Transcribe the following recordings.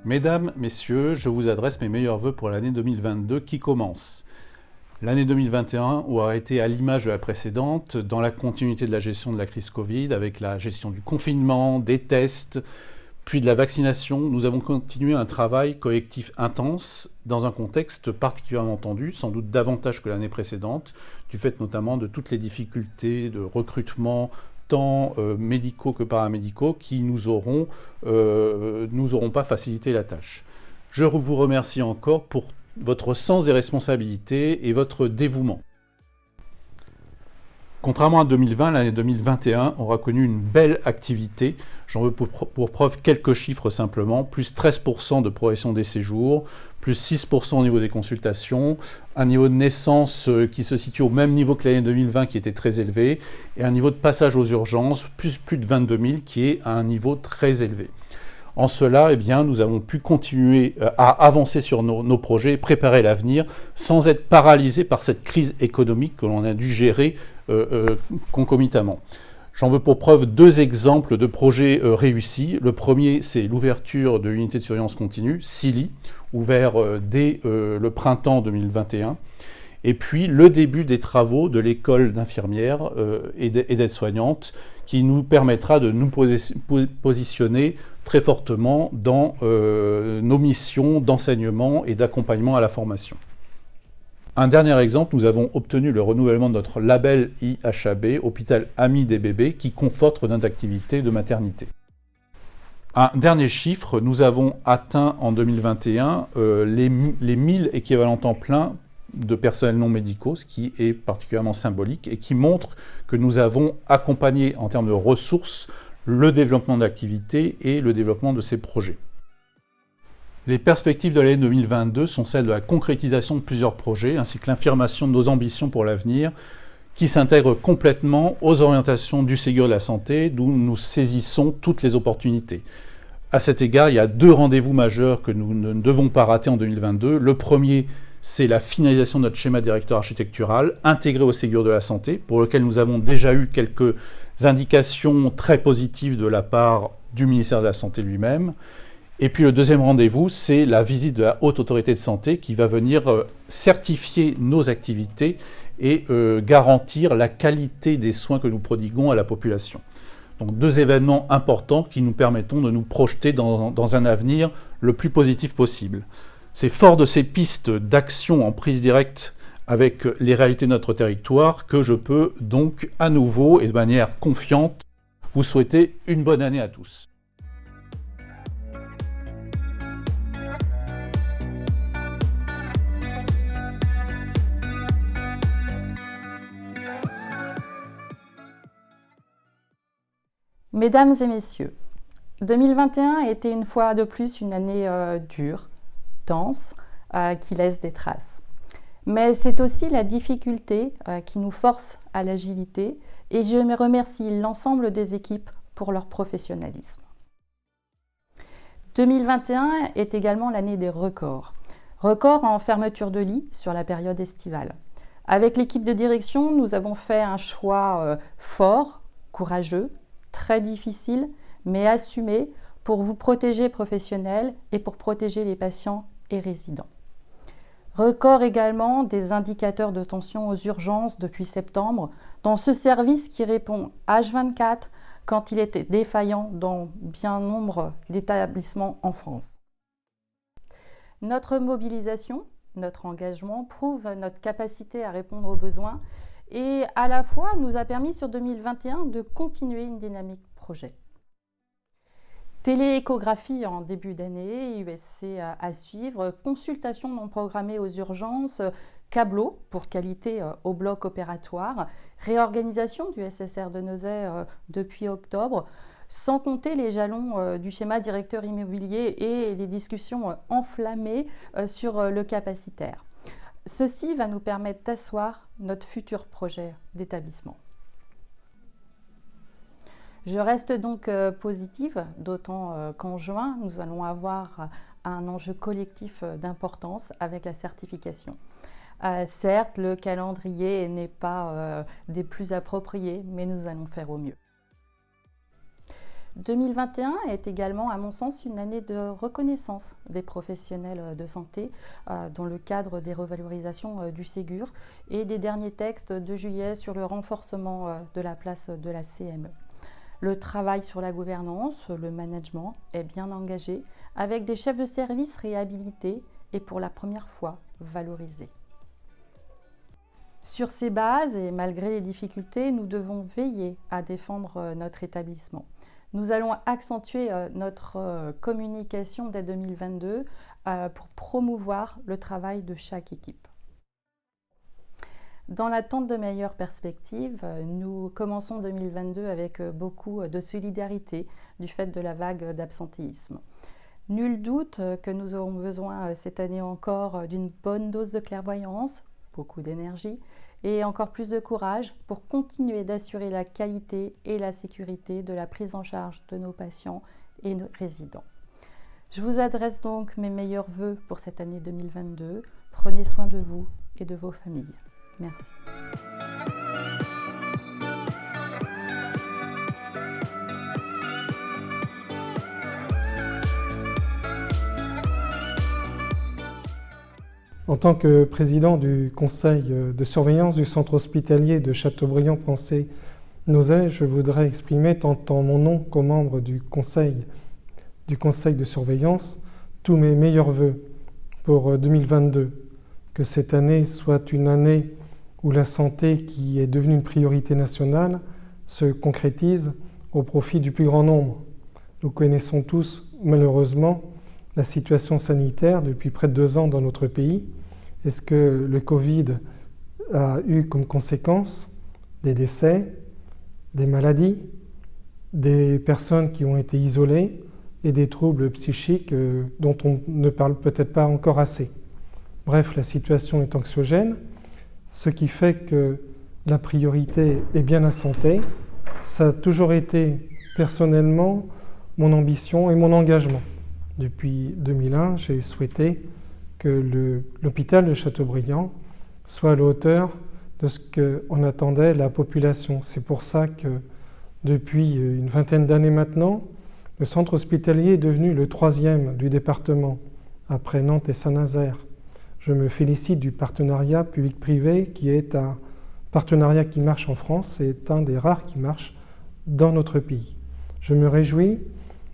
Mesdames, Messieurs, je vous adresse mes meilleurs vœux pour l'année 2022 qui commence. L'année 2021 aura été à l'image de la précédente, dans la continuité de la gestion de la crise Covid, avec la gestion du confinement, des tests, puis de la vaccination. Nous avons continué un travail collectif intense dans un contexte particulièrement tendu, sans doute davantage que l'année précédente, du fait notamment de toutes les difficultés de recrutement, tant médicaux que paramédicaux, qui nous auront pas facilité la tâche. Je vous remercie encore pour votre sens des responsabilités et votre dévouement. Contrairement à 2020, l'année 2021 aura connu une belle activité. J'en veux pour preuve quelques chiffres simplement. Plus 13% de progression des séjours, plus 6% au niveau des consultations, un niveau de naissance qui se situe au même niveau que l'année 2020 qui était très élevé, et un niveau de passage aux urgences, plus de 22 000 qui est à un niveau très élevé. En cela, eh bien, nous avons pu continuer à avancer sur nos projets et préparer l'avenir sans être paralysés par cette crise économique que l'on a dû gérer concomitamment. J'en veux pour preuve deux exemples de projets réussis. Le premier, c'est l'ouverture de l'unité de surveillance continue, SILI, ouvert dès le printemps 2021. Et puis le début des travaux de l'école d'infirmières et d'aides-soignantes qui nous permettra de nous positionner très fortement dans nos missions d'enseignement et d'accompagnement à la formation. Un dernier exemple, nous avons obtenu le renouvellement de notre label IHAB, Hôpital Ami des bébés, qui conforte notre activité de maternité. Un dernier chiffre, nous avons atteint en 2021 les 1000 équivalents temps plein de personnels non médicaux, ce qui est particulièrement symbolique et qui montre que nous avons accompagné en termes de ressources le développement d'activités et le développement de ces projets. Les perspectives de l'année 2022 sont celles de la concrétisation de plusieurs projets ainsi que l'affirmation de nos ambitions pour l'avenir qui s'intègrent complètement aux orientations du Ségur de la santé d'où nous saisissons toutes les opportunités. À cet égard, il y a deux rendez-vous majeurs que nous ne devons pas rater en 2022. Le premier, c'est la finalisation de notre schéma directeur architectural intégré au Ségur de la santé, pour lequel nous avons déjà eu quelques indications très positives de la part du ministère de la Santé lui-même. Et puis le deuxième rendez-vous, c'est la visite de la Haute Autorité de Santé qui va venir certifier nos activités et garantir la qualité des soins que nous prodiguons à la population. Donc deux événements importants qui nous permettront de nous projeter dans un avenir le plus positif possible. C'est fort de ces pistes d'action en prise directe avec les réalités de notre territoire que je peux donc à nouveau et de manière confiante vous souhaiter une bonne année à tous. Mesdames et messieurs, 2021 a été une fois de plus une année dure, dense, qui laisse des traces. Mais c'est aussi la difficulté qui nous force à l'agilité et je remercie l'ensemble des équipes pour leur professionnalisme. 2021 est également l'année des records. Records en fermeture de lits sur la période estivale. Avec l'équipe de direction, nous avons fait un choix fort, courageux, très difficile, mais assumé pour vous protéger professionnels et pour protéger les patients et résidents. Record également des indicateurs de tension aux urgences depuis septembre dans ce service qui répond H24 quand il était défaillant dans bien nombre d'établissements en France. Notre mobilisation, notre engagement prouve notre capacité à répondre aux besoins et à la fois nous a permis sur 2021 de continuer une dynamique projet. Télééchographie en début d'année, USC à suivre, consultation non programmée aux urgences, câbleau pour qualité au bloc opératoire, réorganisation du SSR de Nozay depuis octobre, sans compter les jalons du schéma directeur immobilier et les discussions enflammées sur le capacitaire. Ceci va nous permettre d'asseoir notre futur projet d'établissement. Je reste donc positive, d'autant qu'en juin, nous allons avoir un enjeu collectif d'importance avec la certification. Certes, le calendrier n'est pas des plus appropriés, mais nous allons faire au mieux. 2021 est également, à mon sens, une année de reconnaissance des professionnels de santé dans le cadre des revalorisations du Ségur et des derniers textes de juillet sur le renforcement de la place de la CME. Le travail sur la gouvernance, le management est bien engagé avec des chefs de service réhabilités et pour la première fois valorisés. Sur ces bases et malgré les difficultés, nous devons veiller à défendre notre établissement. Nous allons accentuer notre communication dès 2022 pour promouvoir le travail de chaque équipe. Dans l'attente de meilleures perspectives, nous commençons 2022 avec beaucoup de solidarité du fait de la vague d'absentéisme. Nul doute que nous aurons besoin cette année encore d'une bonne dose de clairvoyance, beaucoup d'énergie et encore plus de courage pour continuer d'assurer la qualité et la sécurité de la prise en charge de nos patients et nos résidents. Je vous adresse donc mes meilleurs vœux pour cette année 2022. Prenez soin de vous et de vos familles. Merci. En tant que président du conseil de surveillance du centre hospitalier de Châteaubriand-Pensée-Nozay, je voudrais exprimer tant en mon nom qu'aux membres du conseil de surveillance tous mes meilleurs vœux pour 2022. Que cette année soit une année où la santé, qui est devenue une priorité nationale, se concrétise au profit du plus grand nombre. Nous connaissons tous, malheureusement, la situation sanitaire depuis près de 2 ans dans notre pays. Est-ce que le Covid a eu comme conséquence des décès, des maladies, des personnes qui ont été isolées et des troubles psychiques dont on ne parle peut-être pas encore assez. Bref, la situation est anxiogène, ce qui fait que la priorité est bien la santé. Ça a toujours été personnellement mon ambition et mon engagement. Depuis 2001, j'ai souhaité que l'hôpital de Châteaubriand soit à la hauteur de ce qu'en attendait la population. C'est pour ça que depuis une vingtaine d'années maintenant, le centre hospitalier est devenu le 3e du département, après Nantes et Saint-Nazaire. Je me félicite du partenariat public-privé qui est un partenariat qui marche en France et est un des rares qui marche dans notre pays. Je me réjouis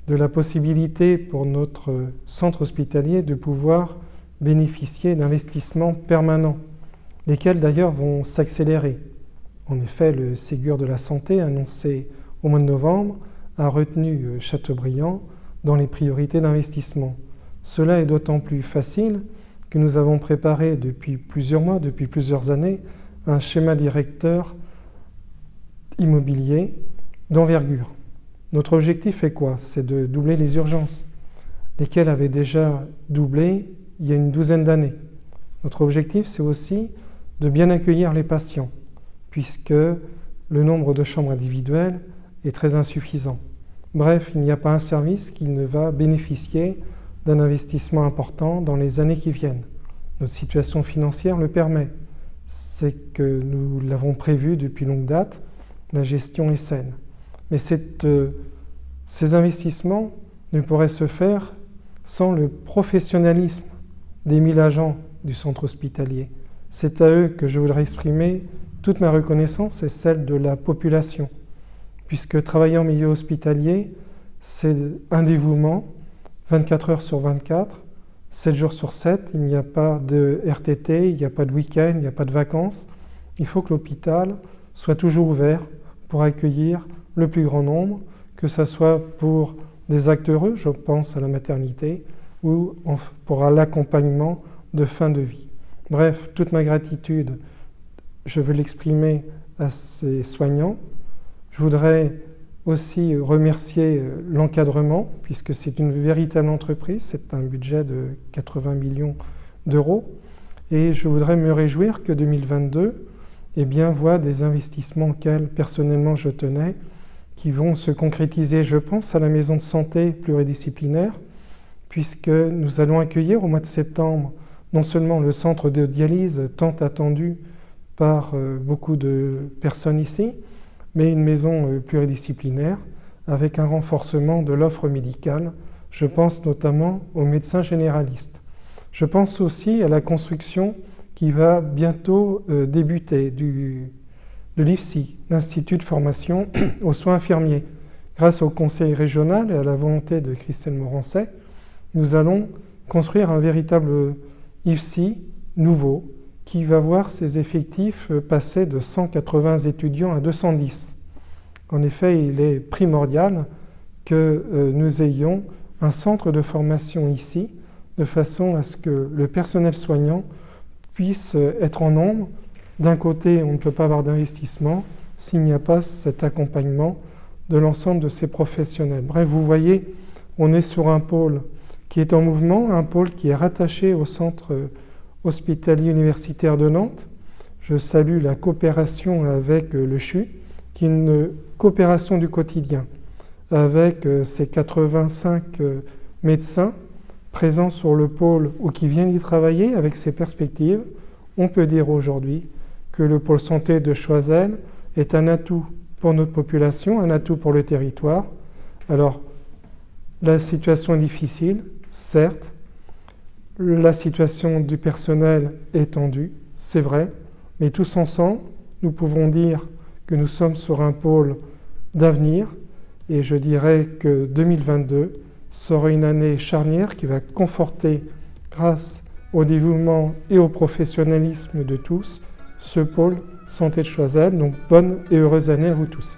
de la possibilité pour notre centre hospitalier de pouvoir bénéficier d'investissements permanents, lesquels d'ailleurs vont s'accélérer. En effet, le Ségur de la santé annoncé au mois de novembre a retenu Châteaubriand dans les priorités d'investissement. Cela est d'autant plus facile que nous avons préparé depuis plusieurs mois, depuis plusieurs années, un schéma directeur immobilier d'envergure. Notre objectif est quoi? C'est de doubler les urgences, lesquelles avaient déjà doublé il y a une 12aine d'années. Notre objectif, c'est aussi de bien accueillir les patients, puisque le nombre de chambres individuelles est très insuffisant. Bref, il n'y a pas un service qui ne va bénéficier d'un investissement important dans les années qui viennent. Notre situation financière le permet. C'est que nous l'avons prévu depuis longue date, la gestion est saine. Mais ces investissements ne pourraient se faire sans le professionnalisme des 1000 agents du centre hospitalier. C'est à eux que je voudrais exprimer toute ma reconnaissance et celle de la population, puisque travailler en milieu hospitalier, c'est un dévouement, 24 heures sur 24, 7 jours sur 7, il n'y a pas de RTT, il n'y a pas de week-end, il n'y a pas de vacances. Il faut que l'hôpital soit toujours ouvert pour accueillir le plus grand nombre, que ce soit pour des actes heureux, je pense à la maternité, ou pour l'accompagnement de fin de vie. Bref, toute ma gratitude, je veux l'exprimer à ces soignants. Je voudrais aussi remercier l'encadrement, puisque c'est une véritable entreprise, c'est un budget de 80 millions d'euros. Et je voudrais me réjouir que 2022 voit des investissements auxquels personnellement je tenais, qui vont se concrétiser, je pense, à la maison de santé pluridisciplinaire, puisque nous allons accueillir au mois de septembre non seulement le centre de dialyse tant attendu par beaucoup de personnes ici, mais une maison pluridisciplinaire avec un renforcement de l'offre médicale. Je pense notamment aux médecins généralistes. Je pense aussi à la construction qui va bientôt débuter de l'IFSI, l'Institut de formation aux soins infirmiers. Grâce au conseil régional et à la volonté de Christelle Morancet, nous allons construire un véritable IFSI nouveau qui va voir ses effectifs passer de 180 étudiants à 210. En effet, il est primordial que nous ayons un centre de formation ici, de façon à ce que le personnel soignant puisse être en nombre. D'un côté, on ne peut pas avoir d'investissement s'il n'y a pas cet accompagnement de l'ensemble de ces professionnels. Bref, vous voyez, on est sur un pôle qui est en mouvement, un pôle qui est rattaché au centre hospitalier universitaire de Nantes. Je salue la coopération avec le CHU, qui est une coopération du quotidien, avec ses 85 médecins présents sur le pôle ou qui viennent y travailler, avec ses perspectives. On peut dire aujourd'hui que le pôle santé de Choiseul est un atout pour notre population, un atout pour le territoire. Alors, la situation est difficile, certes. La situation du personnel est tendue, c'est vrai, mais tous ensemble, nous pouvons dire que nous sommes sur un pôle d'avenir et je dirais que 2022 sera une année charnière qui va conforter, grâce au dévouement et au professionnalisme de tous, ce pôle santé de Choiseul. Donc bonne et heureuse année à vous tous.